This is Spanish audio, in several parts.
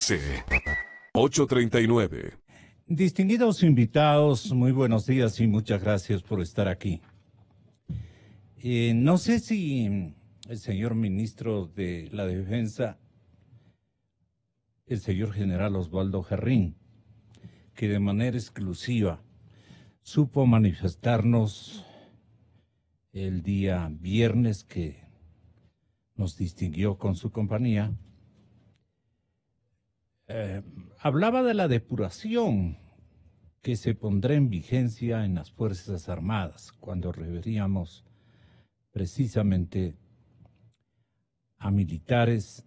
8:39. Distinguidos invitados, muy buenos días y muchas gracias por estar aquí. No sé si el señor ministro de la Defensa, el señor general Osvaldo Jarrín, que de manera exclusiva supo manifestarnos el día viernes que nos distinguió con su compañía, hablaba de la depuración que se pondrá en vigencia en las Fuerzas Armadas cuando reveríamos precisamente a militares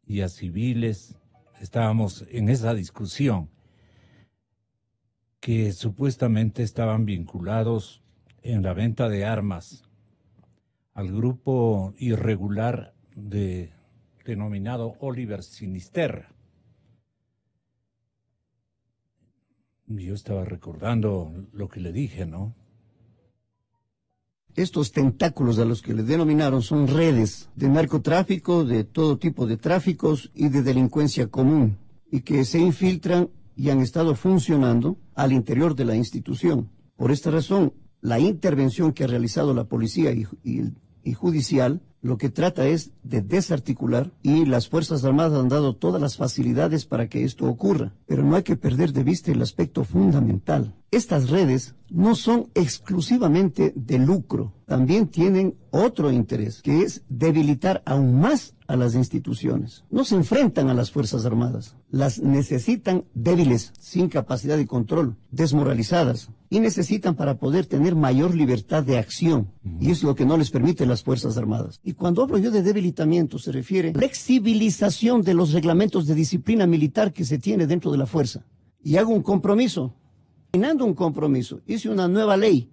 y a civiles. Estábamos en esa discusión que supuestamente estaban vinculados en la venta de armas al grupo irregular denominado Oliver Sinisterra. Yo estaba recordando lo que le dije, ¿no? Estos tentáculos a los que le denominaron son redes de narcotráfico, de todo tipo de tráficos y de delincuencia común, y que se infiltran y han estado funcionando al interior de la institución. Por esta razón, la intervención que ha realizado la policía y judicial lo que trata es de desarticular, y las Fuerzas Armadas han dado todas las facilidades para que esto ocurra. Pero no hay que perder de vista el aspecto fundamental. Estas redes no son exclusivamente de lucro, también tienen otro interés, que es debilitar aún más a las instituciones. No se enfrentan a las Fuerzas Armadas, las necesitan débiles, sin capacidad de control, desmoralizadas, y necesitan para poder tener mayor libertad de acción, y es lo que no les permite las Fuerzas Armadas. Y cuando hablo yo de debilitamiento, se refiere a flexibilización de los reglamentos de disciplina militar que se tiene dentro de la fuerza. Y hago un compromiso, terminando un compromiso, hice una nueva ley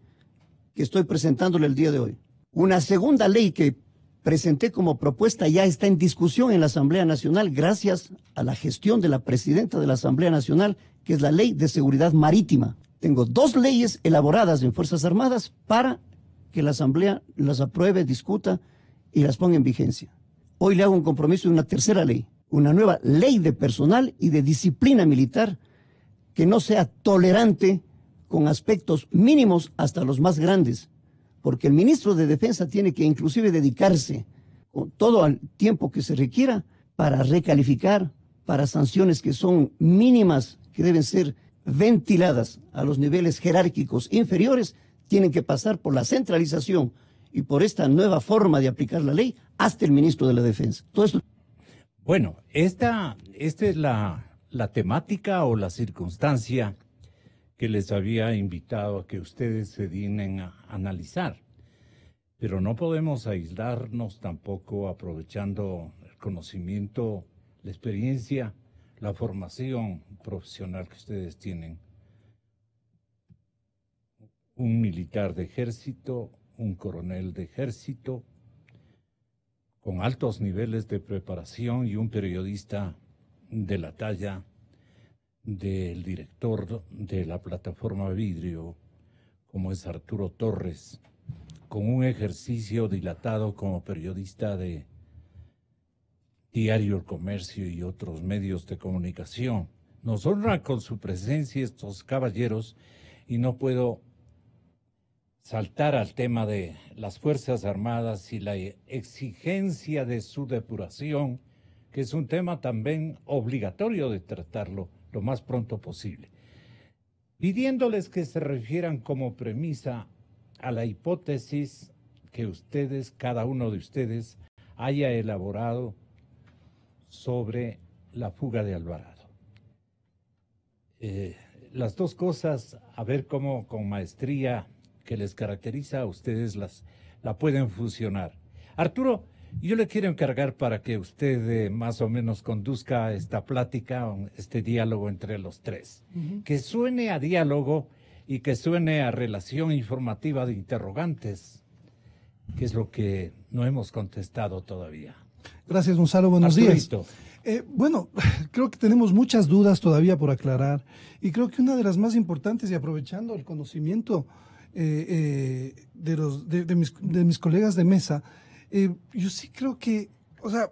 que estoy presentándole el día de hoy. Una segunda ley que presenté como propuesta ya está en discusión en la Asamblea Nacional gracias a la gestión de la presidenta de la Asamblea Nacional, que es la Ley de Seguridad Marítima. Tengo dos leyes elaboradas en Fuerzas Armadas para que la Asamblea las apruebe, discuta y las ponga en vigencia. Hoy le hago un compromiso de una tercera ley, una nueva ley de personal y de disciplina militar que no sea tolerante con aspectos mínimos hasta los más grandes, porque el ministro de Defensa tiene que inclusive dedicarse con todo el tiempo que se requiera para recalificar, para sanciones que son mínimas, que deben ser ventiladas a los niveles jerárquicos inferiores, tienen que pasar por la centralización y por esta nueva forma de aplicar la ley hasta el ministro de la Defensa. Todo esto. Bueno, esta es la temática o la circunstancia que les había invitado a que ustedes se dignen a analizar. Pero no podemos aislarnos tampoco aprovechando el conocimiento, la experiencia, la formación profesional que ustedes tienen. Un militar de ejército, un coronel de ejército, con altos niveles de preparación, y un periodista de la talla del director de la plataforma Vidrio, como es Arturo Torres, con un ejercicio dilatado como periodista de Diario El Comercio y otros medios de comunicación. Nos honran con su presencia estos caballeros, y no puedo saltar al tema de las Fuerzas Armadas y la exigencia de su depuración, que es un tema también obligatorio de tratarlo lo más pronto posible, pidiéndoles que se refieran como premisa a la hipótesis que ustedes, cada uno de ustedes, haya elaborado sobre la fuga de Alvarado. Las dos cosas, a ver cómo con maestría que les caracteriza a ustedes la pueden fusionar. Arturo, yo le quiero encargar para que usted más o menos conduzca esta plática, este diálogo entre los tres. Que suene a diálogo y que suene a relación informativa de interrogantes, que es lo que no hemos contestado todavía. Gracias, Gonzalo. Buenos Arturito. días. Bueno, creo que tenemos muchas dudas todavía por aclarar, y creo que una de las más importantes, y aprovechando el conocimiento de mis colegas de mesa, yo sí creo que, o sea,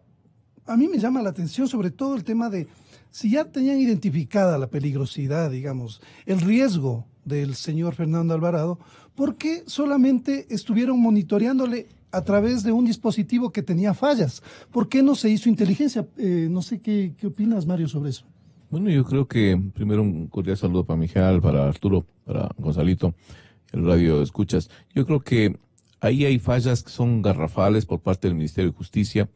a mí me llama la atención sobre todo el tema de si ya tenían identificada la peligrosidad, digamos, el riesgo del señor Fernando Alvarado, ¿por qué solamente estuvieron monitoreándole a través de un dispositivo que tenía fallas? ¿Por qué no se hizo inteligencia? No sé qué opinas, Mario, sobre eso. Bueno, yo creo que primero un cordial saludo para Mijal, para Arturo, para Gonzalito, el radio escuchas. Yo creo que ahí hay fallas que son garrafales por parte del Ministerio de Justicia,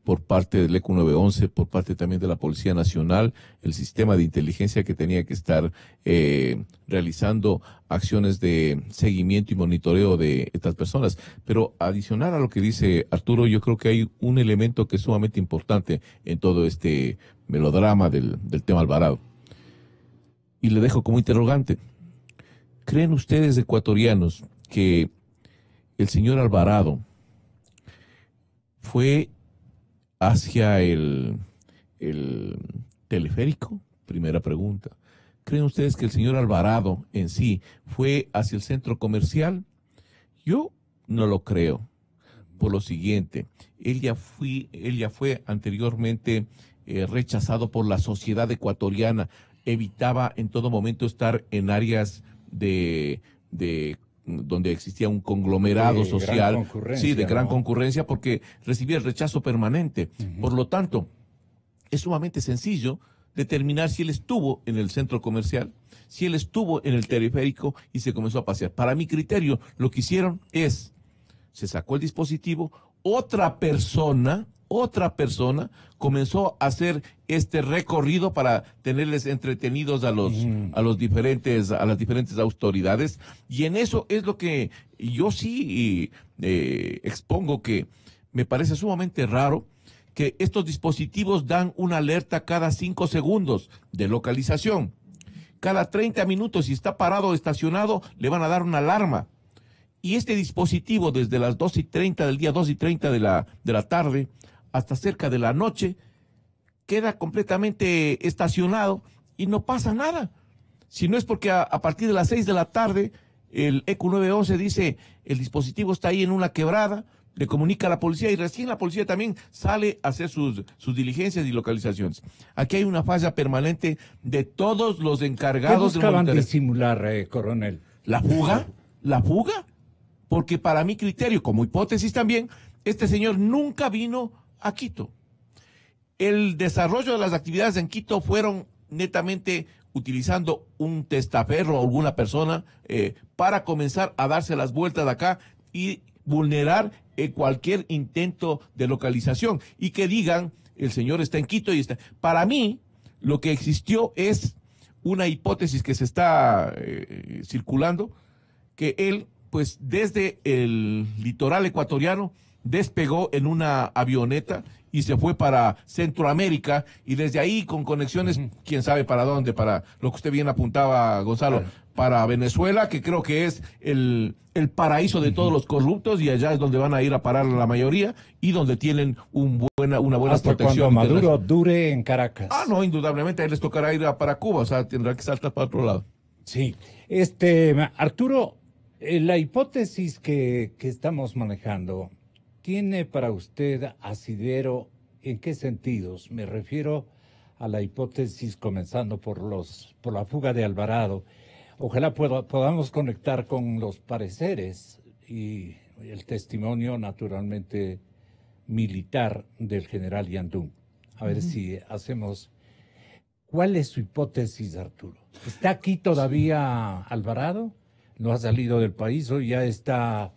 por parte del ECU 911, por parte también de la Policía Nacional, el sistema de inteligencia que tenía que estar realizando acciones de seguimiento y monitoreo de estas personas. Pero adicional a lo que dice Arturo, yo creo que hay un elemento que es sumamente importante en todo este melodrama del tema Alvarado. Y le dejo como interrogante. ¿Creen ustedes, ecuatorianos, que el señor Alvarado fue hacia el teleférico? Primera pregunta. ¿Creen ustedes que el señor Alvarado en sí fue hacia el centro comercial? Yo no lo creo. Por lo siguiente, él ya fue anteriormente rechazado por la sociedad ecuatoriana. Evitaba en todo momento estar en áreas de donde existía un conglomerado social, sí, de gran concurrencia, porque recibía el rechazo permanente. Por lo tanto, es sumamente sencillo determinar si él estuvo en el centro comercial, si él estuvo en el teleférico y se comenzó a pasear. Para mi criterio, lo que hicieron es, se sacó el dispositivo, otra persona comenzó a hacer este recorrido para tenerles entretenidos a las diferentes autoridades, y en eso es lo que yo sí expongo, que me parece sumamente raro que estos dispositivos dan una alerta cada 5 segundos de localización. Cada 30 minutos, si está parado o estacionado, le van a dar una alarma. Y este dispositivo, desde las 2:30 del día, 2:30 de la tarde, hasta cerca de la noche, queda completamente estacionado y no pasa nada. Si no es porque a partir de las 6 de la tarde, el ECU 911 dice, el dispositivo está ahí en una quebrada, le comunica a la policía y recién la policía también sale a hacer sus diligencias y localizaciones. Aquí hay una falla permanente de todos los encargados. ¿Qué buscaban disimular, coronel? ¿La fuga? Porque para mi criterio, como hipótesis también, este señor nunca vino a Quito. El desarrollo de las actividades en Quito fueron netamente utilizando un testaferro o alguna persona para comenzar a darse las vueltas de acá y vulnerar cualquier intento de localización, y que digan, el señor está en Quito y está. Para mí, lo que existió es una hipótesis que se está circulando, que él, pues desde el litoral ecuatoriano, despegó en una avioneta y se fue para Centroamérica, y desde ahí con conexiones, quién sabe para dónde, para lo que usted bien apuntaba, Gonzalo, para Venezuela, que creo que es el paraíso de todos los corruptos, y allá es donde van a ir a parar la mayoría y donde tienen una buena hasta protección. Cuando Maduro dure en Caracas. No, indudablemente, ahí les tocará ir para Cuba, o sea, tendrá que saltar para otro lado. Sí. Arturo, la hipótesis que estamos manejando, ¿tiene para usted asidero en qué sentidos? Me refiero a la hipótesis comenzando por la fuga de Alvarado. Ojalá podamos conectar con los pareceres y el testimonio, naturalmente, militar del general Yandún. A ver si hacemos... ¿Cuál es su hipótesis, Arturo? ¿Está aquí todavía Alvarado? ¿No ha salido del país o ya está...?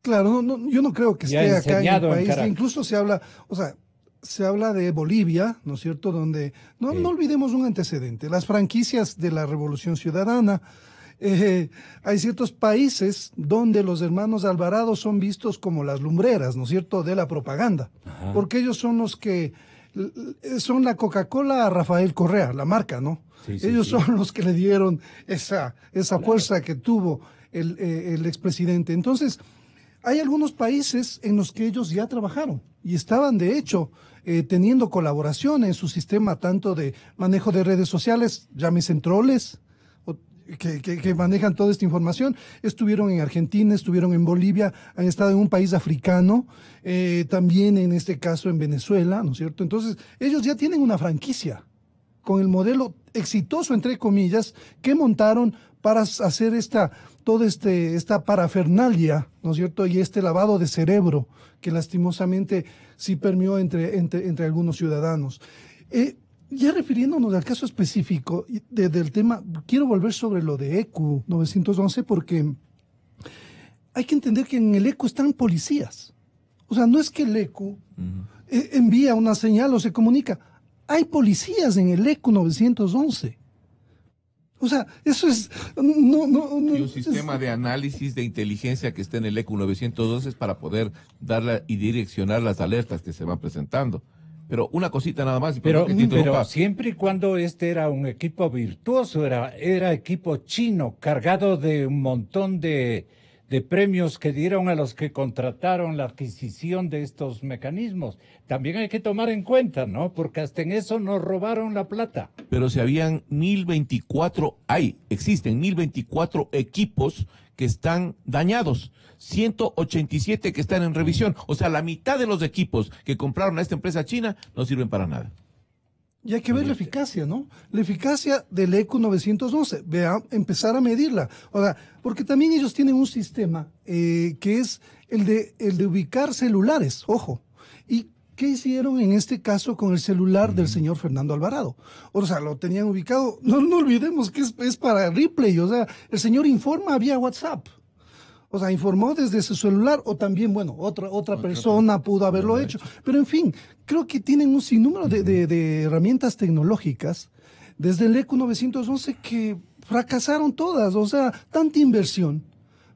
Claro, yo no creo que esté acá en el país. Incluso se habla de Bolivia, ¿no es cierto? Donde no olvidemos un antecedente, las franquicias de la Revolución Ciudadana. Hay ciertos países donde los hermanos Alvarado son vistos como las lumbreras, ¿no es cierto?, de la propaganda. Ajá. Porque ellos son los que son la Coca-Cola a Rafael Correa, la marca, ¿no? Ellos son los que le dieron esa fuerza que tuvo el expresidente. Entonces, hay algunos países en los que ellos ya trabajaron y estaban, de hecho, teniendo colaboración en su sistema, tanto de manejo de redes sociales, llámese troles, que manejan toda esta información. Estuvieron en Argentina, estuvieron en Bolivia, han estado en un país africano, también en este caso en Venezuela, ¿no es cierto? Entonces, ellos ya tienen una franquicia con el modelo exitoso, entre comillas, que montaron para hacer esta parafernalia, ¿no es cierto? Y este lavado de cerebro que lastimosamente sí permeó entre algunos ciudadanos. Ya refiriéndonos al caso específico del tema, quiero volver sobre lo de ECU 911 porque hay que entender que en el ECU están policías. O sea, no es que el ECU envía una señal o se comunica. Hay policías en el ECU 911. O sea, eso es... y un sistema de análisis de inteligencia que está en el ECU 912 es para poder darla y direccionar las alertas que se van presentando. Pero una cosita nada más. Pero siempre y cuando este era un equipo virtuoso, era equipo chino, cargado de un montón de premios que dieron a los que contrataron la adquisición de estos mecanismos. También hay que tomar en cuenta, ¿no? Porque hasta en eso nos robaron la plata. Pero si habían 1024 equipos que están dañados, 187 que están en revisión. O sea, la mitad de los equipos que compraron a esta empresa china no sirven para nada. Y hay que ver la eficacia, ¿no? La eficacia del ECU 911, empezar a medirla. O sea, porque también ellos tienen un sistema que es el de ubicar celulares, ojo. ¿Y qué hicieron en este caso con el celular del señor Fernando Alvarado? O sea, lo tenían ubicado, no olvidemos que es para replay, o sea, el señor informa vía WhatsApp. O sea, informó desde su celular o también, bueno, otra persona pudo haberlo hecho. Pero en fin, creo que tienen un sinnúmero de herramientas tecnológicas desde el ECU 911 que fracasaron todas. O sea, tanta inversión.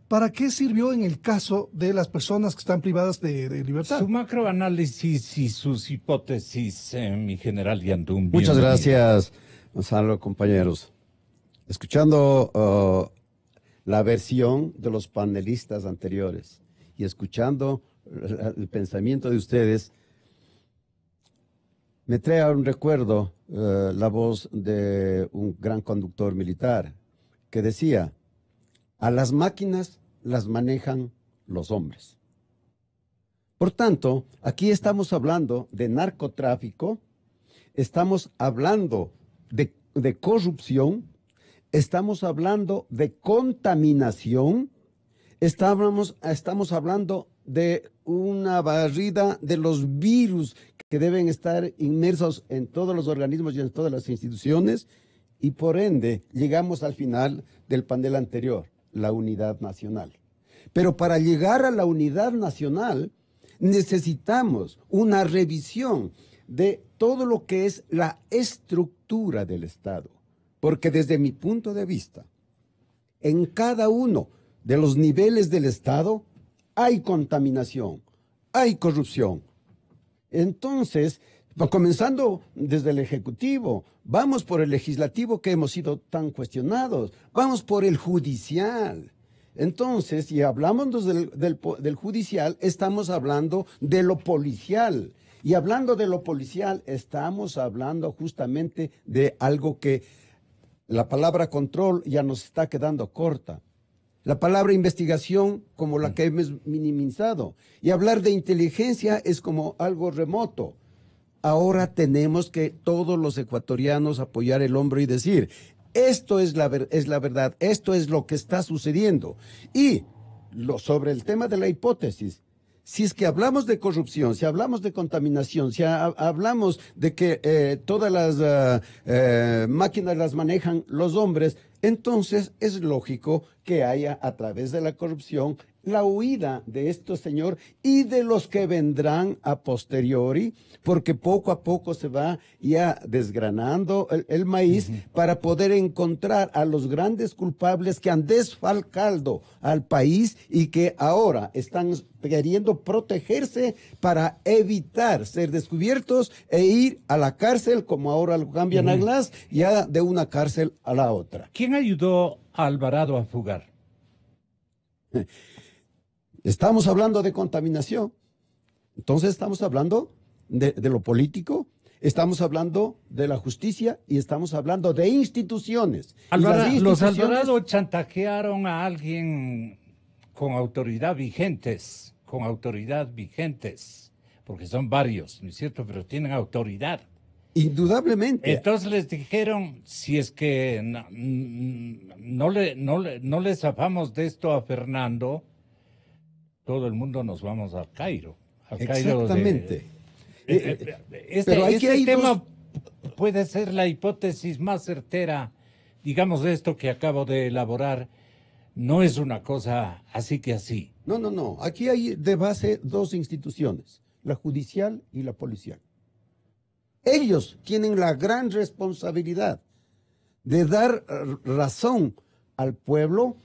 ¿Para qué sirvió en el caso de las personas que están privadas de libertad? Su macroanálisis y sus hipótesis, mi general Yandún. Muchas gracias, Gonzalo, compañeros. Escuchando la versión de los panelistas anteriores y escuchando el pensamiento de ustedes, me trae a un recuerdo la voz de un gran conductor militar que decía: a las máquinas las manejan los hombres. Por tanto, aquí estamos hablando de narcotráfico, estamos hablando de corrupción, estamos hablando de contaminación, estamos hablando de una barrida de los virus que deben estar inmersos en todos los organismos y en todas las instituciones, y por ende llegamos al final del panel anterior, la unidad nacional. Pero para llegar a la unidad nacional necesitamos una revisión de todo lo que es la estructura del Estado. Porque desde mi punto de vista, en cada uno de los niveles del Estado hay contaminación, hay corrupción. Entonces, comenzando desde el Ejecutivo, vamos por el Legislativo, que hemos sido tan cuestionados, vamos por el Judicial. Entonces, si hablamos del Judicial, estamos hablando de lo policial. Y hablando de lo policial, estamos hablando justamente de algo que la palabra control ya nos está quedando corta. La palabra investigación como la que hemos minimizado. Y hablar de inteligencia es como algo remoto. Ahora tenemos que todos los ecuatorianos apoyar el hombro y decir, esto es la verdad, esto es lo que está sucediendo. Y sobre el tema de la hipótesis, si es que hablamos de corrupción, si hablamos de contaminación, si hablamos de que todas las máquinas las manejan los hombres, entonces es lógico que haya a través de la corrupción la huida de estos señores y de los que vendrán a posteriori, porque poco a poco se va ya desgranando el maíz para poder encontrar a los grandes culpables que han desfalcado al país y que ahora están queriendo protegerse para evitar ser descubiertos e ir a la cárcel, como ahora lo cambian a Glass, ya de una cárcel a la otra. ¿Quién ayudó a Alvarado a fugar? Estamos hablando de contaminación, entonces estamos hablando de lo político, Estamos hablando de la justicia y estamos hablando de instituciones. Los Alvarado chantajearon a alguien con autoridad vigentes, porque son varios, ¿no es cierto? Pero tienen autoridad. Indudablemente. Entonces les dijeron, si es que no le zafamos de esto a Fernando, todo el mundo nos vamos al Cairo. Exactamente. Este tema puede ser la hipótesis más certera, digamos, de esto que acabo de elaborar. No es una cosa así que así. No. Aquí hay de base dos instituciones, la judicial y la policial. Ellos tienen la gran responsabilidad de dar razón al pueblo,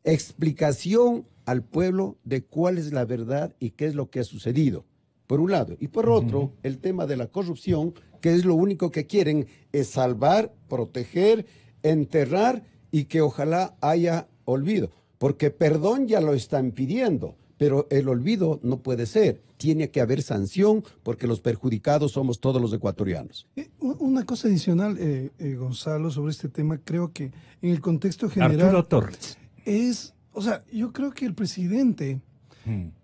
explicación al pueblo de cuál es la verdad y qué es lo que ha sucedido, por un lado. Y por otro, el tema de la corrupción, que es lo único que quieren, es salvar, proteger, enterrar y que ojalá haya olvido. Porque perdón ya lo están pidiendo, pero el olvido no puede ser. Tiene que haber sanción porque los perjudicados somos todos los ecuatorianos. Una cosa adicional, Gonzalo, sobre este tema, creo que en el contexto general... Arturo Torres. Yo creo que el presidente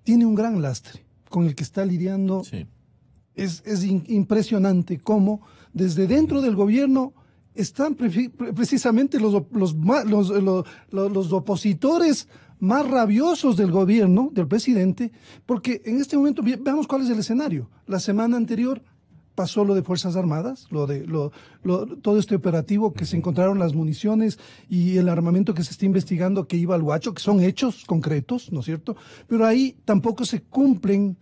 tiene un gran lastre con el que está lidiando. Sí. Es impresionante cómo desde dentro del gobierno están precisamente los opositores más rabiosos del gobierno, del presidente, porque en este momento, veamos cuál es el escenario. La semana anterior pasó lo de Fuerzas Armadas, todo este operativo que se encontraron las municiones y el armamento que se está investigando que iba al Huacho, que son hechos concretos, ¿no es cierto? Pero ahí tampoco se cumplen.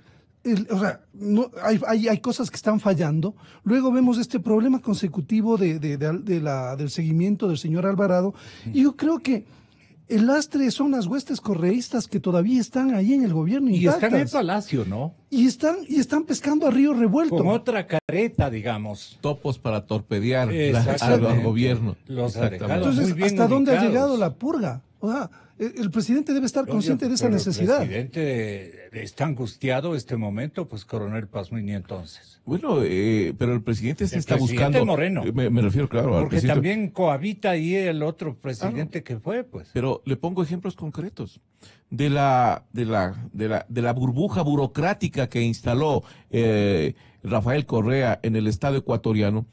Hay cosas que están fallando. Luego vemos este problema consecutivo del seguimiento del señor Alvarado. Y yo creo que el lastre son las huestes correístas que todavía están ahí en el gobierno. Y están en el Palacio, ¿no? Y están pescando a río revuelto. Con otra careta, digamos. Topos para torpedear al gobierno. Entonces, ¿hasta dónde ha llegado la purga? O sea, el presidente debe estar consciente de esa necesidad. El presidente está angustiado este momento, pues Coronel Pazmiñi entonces. Bueno, pero el presidente está buscando... Moreno. Me refiero, claro, al presidente. Porque también cohabita ahí el otro presidente que fue, pues. Pero le pongo ejemplos concretos de la burbuja burocrática que instaló Rafael Correa en el Estado ecuatoriano.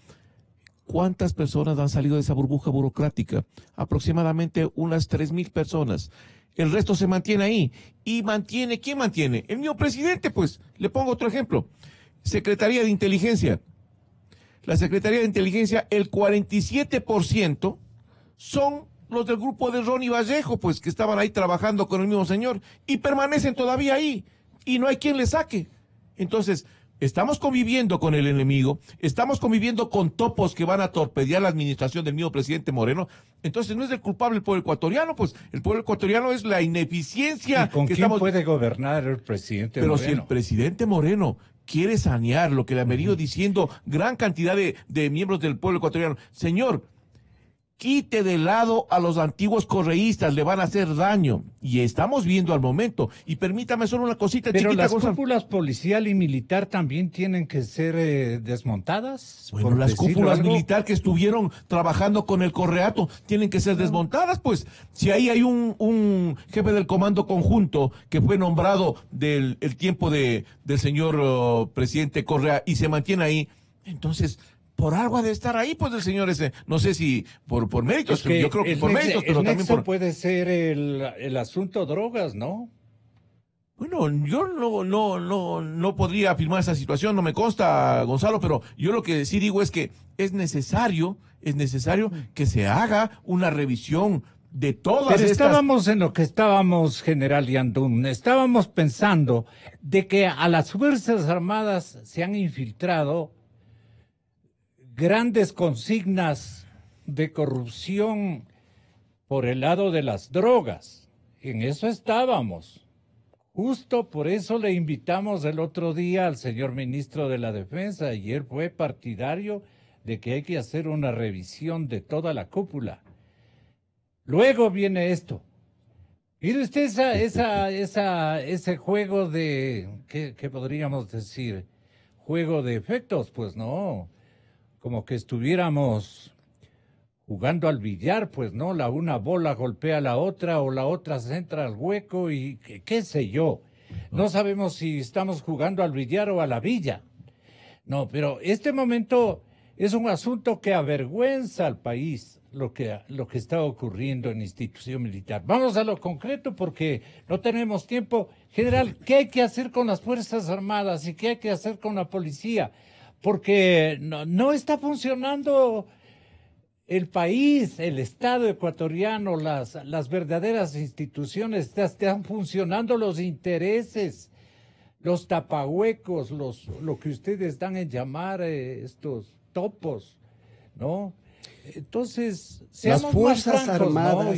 ¿Cuántas personas han salido de esa burbuja burocrática? Aproximadamente unas 3,000 personas. El resto se mantiene ahí. ¿Y quién mantiene? El mismo presidente, pues. Le pongo otro ejemplo. Secretaría de Inteligencia. La Secretaría de Inteligencia, el 47% son los del grupo de Ronnie Vallejo, pues, que estaban ahí trabajando con el mismo señor y permanecen todavía ahí. Y no hay quien les saque. Entonces, estamos conviviendo con el enemigo, estamos conviviendo con topos que van a torpedear la administración del mismo presidente Moreno. Entonces no es el culpable el pueblo ecuatoriano, pues el pueblo ecuatoriano es la ineficiencia. ¿Y con quién puede gobernar el presidente Moreno? Pero si el presidente Moreno quiere sanear lo que le ha venido diciendo gran cantidad de miembros del pueblo ecuatoriano, señor, quite de lado a los antiguos correístas, le van a hacer daño. Y estamos viendo al momento. Y permítame solo una cosita chiquita. Pero las Gonzalo. cúpulas policial y militar también tienen que ser desmontadas. Bueno, las cúpulas militar que estuvieron trabajando con el Correato tienen que ser desmontadas, pues. Si ahí hay un jefe del comando conjunto que fue nombrado del tiempo del señor presidente Correa y se mantiene ahí, entonces... Por algo ha de estar ahí, pues, el señor ese. No sé si por méritos, yo creo que por méritos, pero también por... puede ser el asunto drogas, ¿no? Bueno, yo no podría afirmar esa situación, no me consta, Gonzalo, pero yo lo que sí digo es que es necesario que se haga una revisión de todas Pero estas... estábamos en lo que estábamos, general Yandún, estábamos pensando de que a las Fuerzas Armadas se han infiltrado grandes consignas de corrupción por el lado de las drogas. En eso estábamos. Justo por eso le invitamos el otro día al señor ministro de la Defensa y él fue partidario de que hay que hacer una revisión de toda la cúpula. Luego viene esto. Mire usted ese juego de, ¿qué podríamos decir? juego de efectos, pues no, como que estuviéramos jugando al billar, pues no, una bola golpea a la otra o la otra se entra al hueco y qué sé yo. No sabemos si estamos jugando al billar o a la villa. No, pero este momento es un asunto que avergüenza al país, lo que está ocurriendo en la institución militar. Vamos a lo concreto porque no tenemos tiempo. General, ¿qué hay que hacer con las Fuerzas Armadas y qué hay que hacer con la policía? Porque no está funcionando el país, el Estado ecuatoriano, las verdaderas instituciones, están funcionando los intereses, los tapahuecos, lo que ustedes dan en llamar estos topos, ¿no? Entonces, seamos las Fuerzas más francos, Armadas,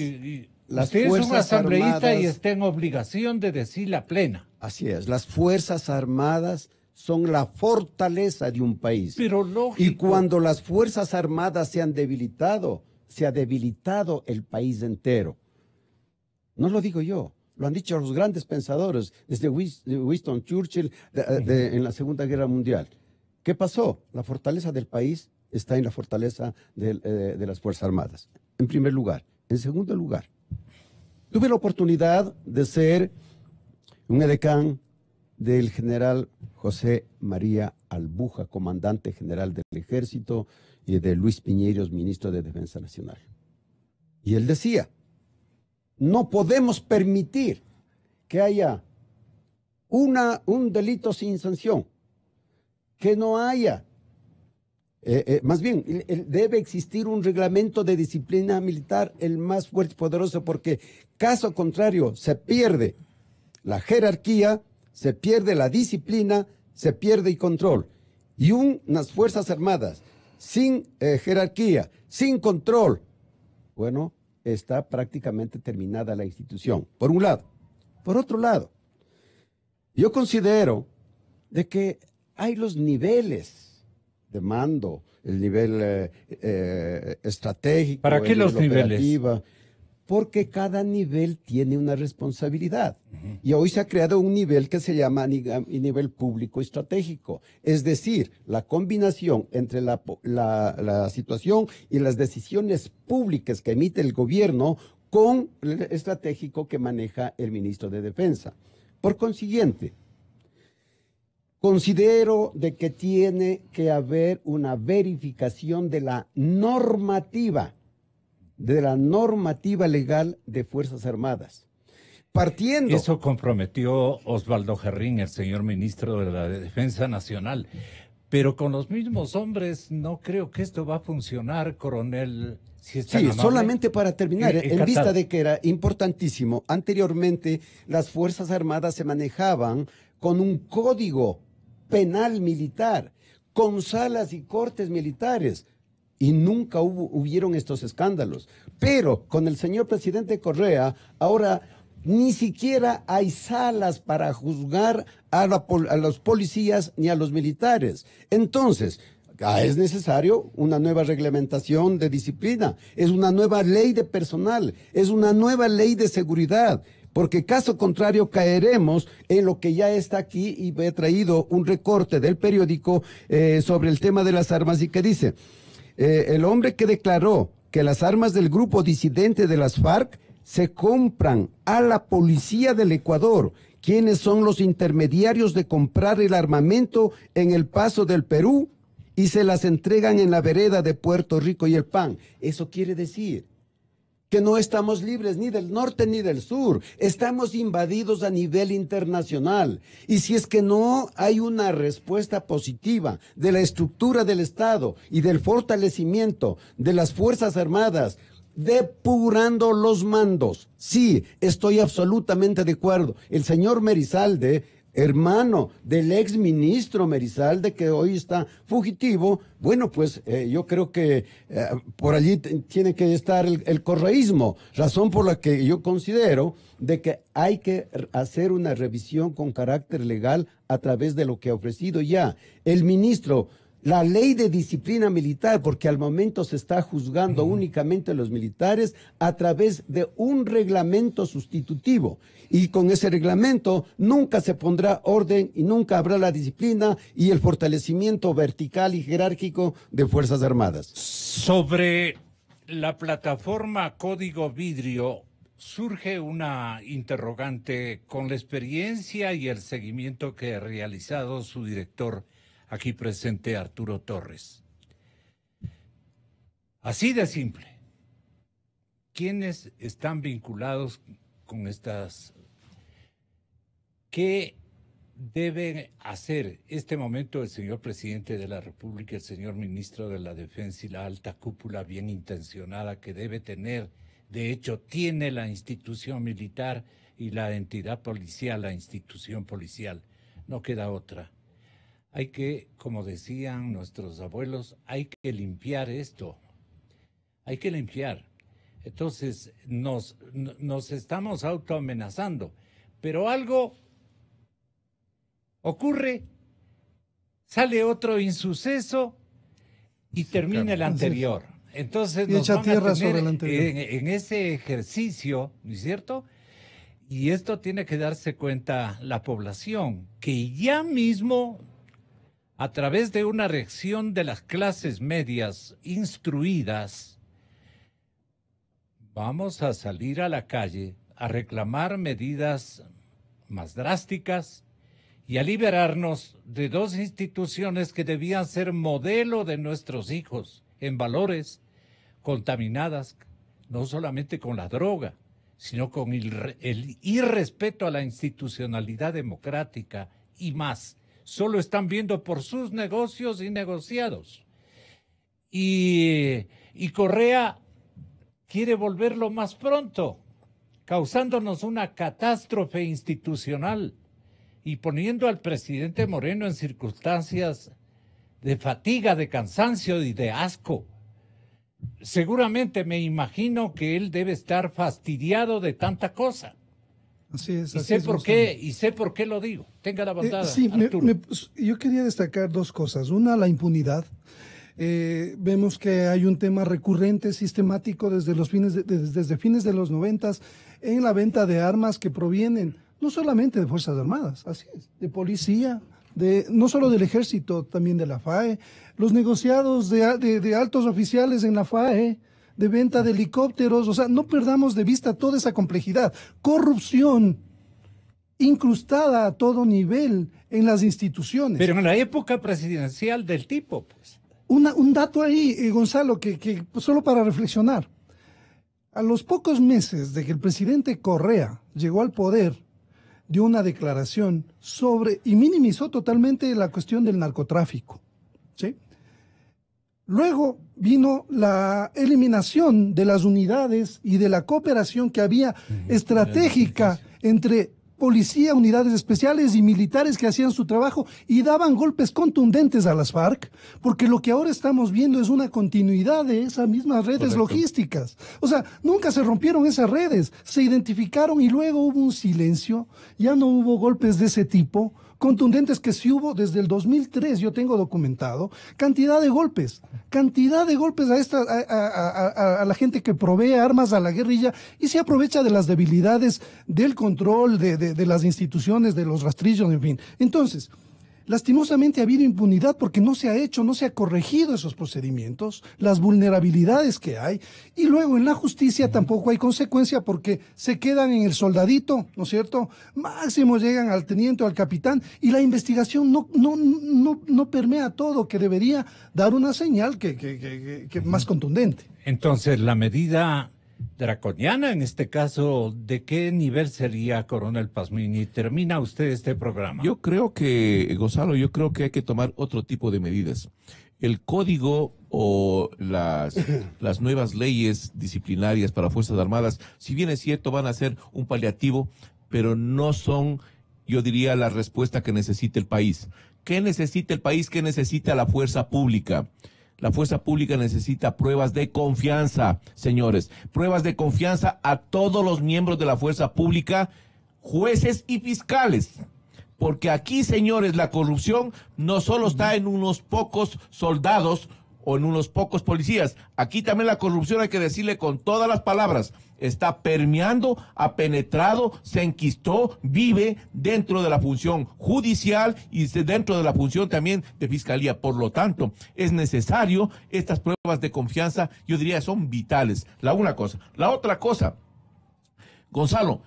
¿no? Usted es un asambleísta y está en obligación de decir la plena. Así es, las Fuerzas Armadas son la fortaleza de un país. Pero lógico. Y cuando las Fuerzas Armadas se han debilitado, se ha debilitado el país entero. No lo digo yo, lo han dicho los grandes pensadores, desde Winston Churchill en la Segunda Guerra Mundial. ¿Qué pasó? La fortaleza del país está en la fortaleza de las Fuerzas Armadas, en primer lugar. En segundo lugar, tuve la oportunidad de ser un edecán del general José María Albuja, comandante general del Ejército, y de Luis Piñeros, ministro de Defensa Nacional. Y él decía, no podemos permitir que haya un delito sin sanción, que no haya, más bien, debe existir un reglamento de disciplina militar el más fuerte y poderoso, porque caso contrario se pierde la jerarquía, se pierde la disciplina, se pierde el control. Y unas Fuerzas Armadas sin jerarquía, sin control, bueno, está prácticamente terminada la institución, por un lado. Por otro lado, yo considero de que hay los niveles de mando, el nivel estratégico. ¿Para qué los niveles? Porque cada nivel tiene una responsabilidad. Y hoy se ha creado un nivel que se llama nivel público estratégico. Es decir, la combinación entre la situación y las decisiones públicas que emite el gobierno con el estratégico que maneja el ministro de Defensa. Por consiguiente, considero de que tiene que haber una verificación de la normativa legal de Fuerzas Armadas. Partiendo. Eso comprometió Osvaldo Jarrín, el señor ministro de la Defensa Nacional. Pero con los mismos hombres no creo que esto va a funcionar, coronel. Si es sí, solamente para terminar, en vista de que era importantísimo, anteriormente las Fuerzas Armadas se manejaban con un código penal militar, con salas y cortes militares. Y nunca hubieron estos escándalos. Pero con el señor presidente Correa, ahora ni siquiera hay salas para juzgar a los policías ni a los militares. Entonces, es necesario una nueva reglamentación de disciplina, es una nueva ley de personal, es una nueva ley de seguridad. Porque caso contrario caeremos en lo que ya está aquí, y he traído un recorte del periódico sobre el tema de las armas y que dice... el hombre que declaró que las armas del grupo disidente de las FARC se compran a la policía del Ecuador, quienes son los intermediarios de comprar el armamento en el Paso del Perú y se las entregan en la vereda de Puerto Rico y El Pan. Eso quiere decir que no estamos libres ni del norte ni del sur, estamos invadidos a nivel internacional. Y si es que no hay una respuesta positiva de la estructura del Estado y del fortalecimiento de las Fuerzas Armadas, depurando los mandos, sí, estoy absolutamente de acuerdo. El señor Merizalde, hermano del ex ministro Merizalde, que hoy está fugitivo, bueno, pues yo creo que por allí tiene que estar el correísmo, razón por la que yo considero de que hay que hacer una revisión con carácter legal a través de lo que ha ofrecido ya el ministro la ley de disciplina militar, porque al momento se está juzgando únicamente a los militares a través de un reglamento sustitutivo. Y con ese reglamento nunca se pondrá orden y nunca habrá la disciplina y el fortalecimiento vertical y jerárquico de Fuerzas Armadas. Sobre la plataforma Código Vidrio, surge una interrogante con la experiencia y el seguimiento que ha realizado su director aquí presente, Arturo Torres. Así de simple. ¿Quiénes están vinculados con estas? ¿Qué debe hacer este momento el señor presidente de la República, el señor ministro de la Defensa y la alta cúpula bien intencionada que debe tener? De hecho, tiene la institución militar y la entidad policial, la institución policial. No queda otra. Hay que, como decían nuestros abuelos, hay que limpiar esto. Hay que limpiar. Entonces, nos estamos autoamenazando. Pero algo ocurre, sale otro insuceso y termina el anterior. Entonces nos van a tener en ese ejercicio, ¿no es cierto? Y esto tiene que darse cuenta la población, que ya mismo, a través de una reacción de las clases medias instruidas, vamos a salir a la calle a reclamar medidas más drásticas y a liberarnos de dos instituciones que debían ser modelo de nuestros hijos en valores, contaminadas no solamente con la droga, sino con el irrespeto a la institucionalidad democrática y más. Solo están viendo por sus negocios y negociados. Y Correa quiere volverlo más pronto, causándonos una catástrofe institucional y poniendo al presidente Moreno en circunstancias de fatiga, de cansancio y de asco. Seguramente me imagino que él debe estar fastidiado de tanta cosa. Así es. Y sé por qué lo digo. Tenga la bondad. Sí, yo quería destacar dos cosas. Una, la impunidad. Vemos que hay un tema recurrente, sistemático desde fines de los 90 en la venta de armas que provienen no solamente de Fuerzas Armadas, así es, de policía, no solo del Ejército, también de la FAE, los negociados de altos oficiales en la FAE, de venta de helicópteros. O sea, no perdamos de vista toda esa complejidad. Corrupción incrustada a todo nivel en las instituciones. Pero en la época presidencial del tipo, pues. Un dato ahí, Gonzalo, que solo para reflexionar. A los pocos meses de que el presidente Correa llegó al poder, dio una declaración y minimizó totalmente la cuestión del narcotráfico, ¿sí? Luego vino la eliminación de las unidades y de la cooperación que había estratégica entre policía, unidades especiales y militares que hacían su trabajo y daban golpes contundentes a las FARC, porque lo que ahora estamos viendo es una continuidad de esas mismas redes logísticas. O sea, nunca se rompieron esas redes, se identificaron y luego hubo un silencio, ya no hubo golpes de ese tipo, contundentes que sí hubo desde el 2003, yo tengo documentado, cantidad de golpes a la gente que provee armas a la guerrilla y se aprovecha de las debilidades del control de las instituciones, de los rastrillos, en fin. Entonces, lastimosamente ha habido impunidad porque no se ha corregido esos procedimientos, las vulnerabilidades que hay, y luego en la justicia tampoco hay consecuencia porque se quedan en el soldadito, ¿no es cierto? Máximo llegan al teniente o al capitán y la investigación no permea todo, que debería dar una señal que más contundente. Entonces, la medida draconiana, en este caso, ¿de qué nivel sería, Coronel Pazmiñi? ¿Termina usted este programa? Yo creo que, Gonzalo, hay que tomar otro tipo de medidas. El código o las nuevas leyes disciplinarias para Fuerzas Armadas, si bien es cierto, van a ser un paliativo, pero no son, yo diría, la respuesta que necesita el país. ¿Qué necesita el país? ¿Qué necesita la fuerza pública? La fuerza pública necesita pruebas de confianza, señores. Pruebas de confianza a todos los miembros de la fuerza pública, jueces y fiscales. porque aquí, señores, la corrupción no solo está en unos pocos soldados o en unos pocos policías. Aquí también la corrupción, hay que decirle con todas las palabras, está permeando, ha penetrado, se enquistó, vive dentro de la función judicial y dentro de la función también de fiscalía. Por lo tanto, es necesario estas pruebas de confianza, yo diría, son vitales. La una cosa. La otra cosa, Gonzalo,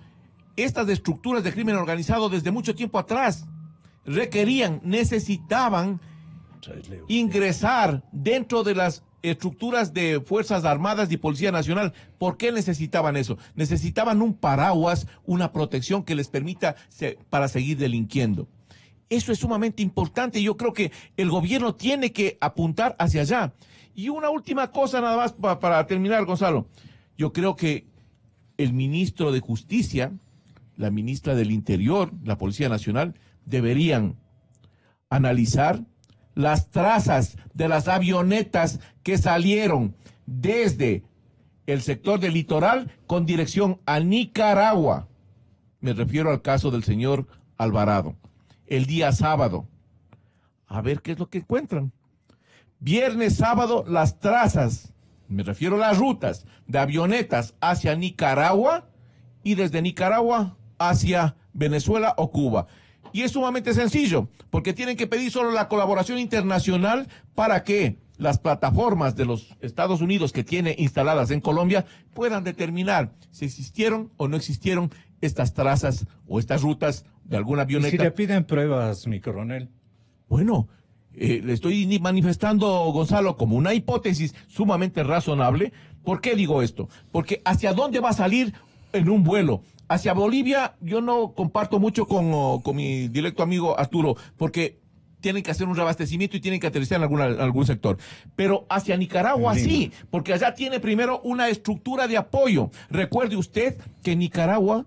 estas estructuras de crimen organizado desde mucho tiempo atrás necesitaban ingresar dentro de las estructuras de Fuerzas Armadas y Policía Nacional. ¿Por qué necesitaban eso? Necesitaban un paraguas, una protección que les permita para seguir delinquiendo. Eso es sumamente importante y yo creo que el gobierno tiene que apuntar hacia allá. Y una última cosa nada más para terminar, Gonzalo. Yo creo que el ministro de Justicia, la ministra del Interior, la Policía Nacional, deberían analizar las trazas de las avionetas que salieron desde el sector del litoral con dirección a Nicaragua. Me refiero al caso del señor Alvarado. El día sábado. A ver qué es lo que encuentran. Viernes, sábado, las trazas, me refiero a las rutas de avionetas hacia Nicaragua y desde Nicaragua hacia Venezuela o Cuba. Y es sumamente sencillo, porque tienen que pedir solo la colaboración internacional para que las plataformas de los Estados Unidos que tiene instaladas en Colombia puedan determinar si existieron o no existieron estas trazas o estas rutas de alguna avioneta. ¿Y si le piden pruebas, mi coronel? Bueno, le estoy manifestando, Gonzalo, como una hipótesis sumamente razonable. ¿Por qué digo esto? Porque ¿hacia dónde va a salir en un vuelo? Hacia Bolivia yo no comparto mucho con mi directo amigo Arturo, porque tienen que hacer un reabastecimiento y tienen que aterrizar en algún sector. Pero hacia Nicaragua sí, porque allá tiene primero una estructura de apoyo. Recuerde usted que Nicaragua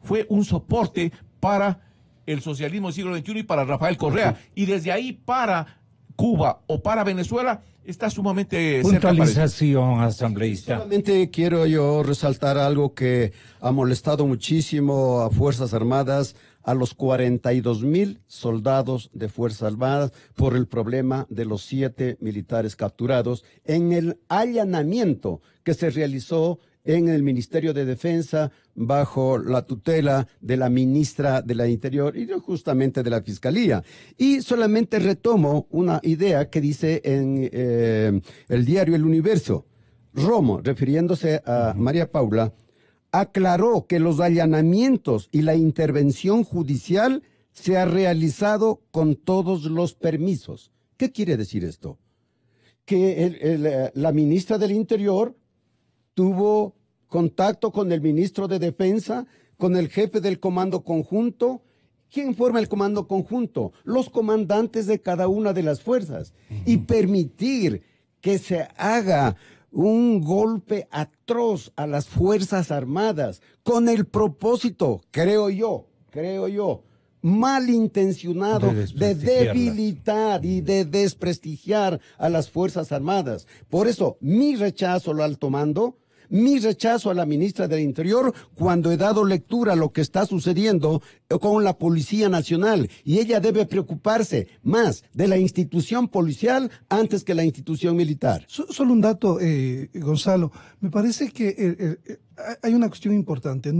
fue un soporte para el socialismo del siglo XXI y para Rafael Correa. Y desde ahí para Cuba o para Venezuela está sumamente puntualización, asambleísta. Solamente quiero yo resaltar algo que ha molestado muchísimo a Fuerzas Armadas, a los 42,000 soldados de Fuerzas Armadas por el problema de los 7 militares capturados en el allanamiento que se realizó en el Ministerio de Defensa bajo la tutela de la ministra de la Interior y justamente de la Fiscalía. Y solamente retomo una idea que dice en el diario El Universo. Romo, refiriéndose a María Paula, aclaró que los allanamientos y la intervención judicial se ha realizado con todos los permisos. ¿Qué quiere decir esto? Que la ministra del Interior tuvo contacto con el ministro de Defensa, con el jefe del Comando Conjunto. ¿Quién forma el Comando Conjunto? Los comandantes de cada una de las fuerzas. Y permitir que se haga un golpe atroz a las Fuerzas Armadas con el propósito, creo yo, malintencionado de debilitar y de desprestigiar a las Fuerzas Armadas. Por eso, mi rechazo al alto mando, mi rechazo a la ministra del Interior cuando he dado lectura a lo que está sucediendo con la Policía Nacional. Y ella debe preocuparse más de la institución policial antes que la institución militar. Solo un dato, Gonzalo. Me parece que hay una cuestión importante.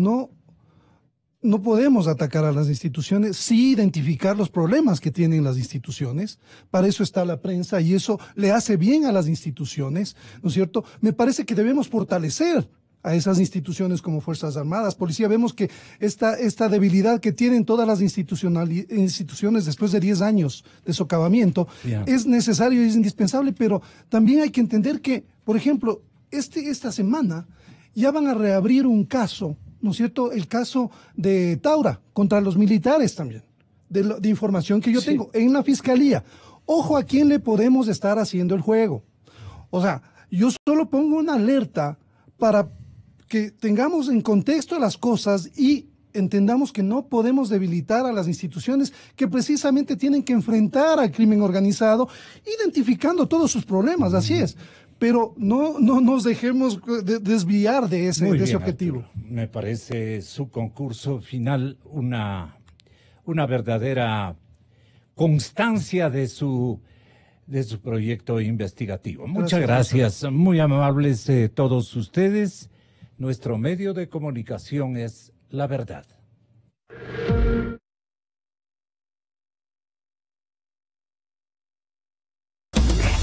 No podemos atacar a las instituciones, sí identificar los problemas que tienen las instituciones. Para eso está la prensa y eso le hace bien a las instituciones, ¿no es cierto? Me parece que debemos fortalecer a esas instituciones como Fuerzas Armadas, Policía. Vemos que esta debilidad que tienen todas las instituciones después de 10 años de socavamiento es necesario y es indispensable, pero también hay que entender que, por ejemplo, esta semana ya van a reabrir un caso, ¿no es cierto?, el caso de Taura contra los militares también, de información que yo tengo en la Fiscalía. Ojo a quién le podemos estar haciendo el juego. O sea, yo solo pongo una alerta para que tengamos en contexto las cosas y entendamos que no podemos debilitar a las instituciones que precisamente tienen que enfrentar al crimen organizado, identificando todos sus problemas, así es. Pero no nos dejemos desviar de ese objetivo. Arturo. Me parece su concurso final una verdadera constancia de su proyecto investigativo. Muchas gracias, muy amables todos ustedes. Nuestro medio de comunicación es La Verdad.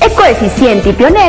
Es coeficiente y pionera.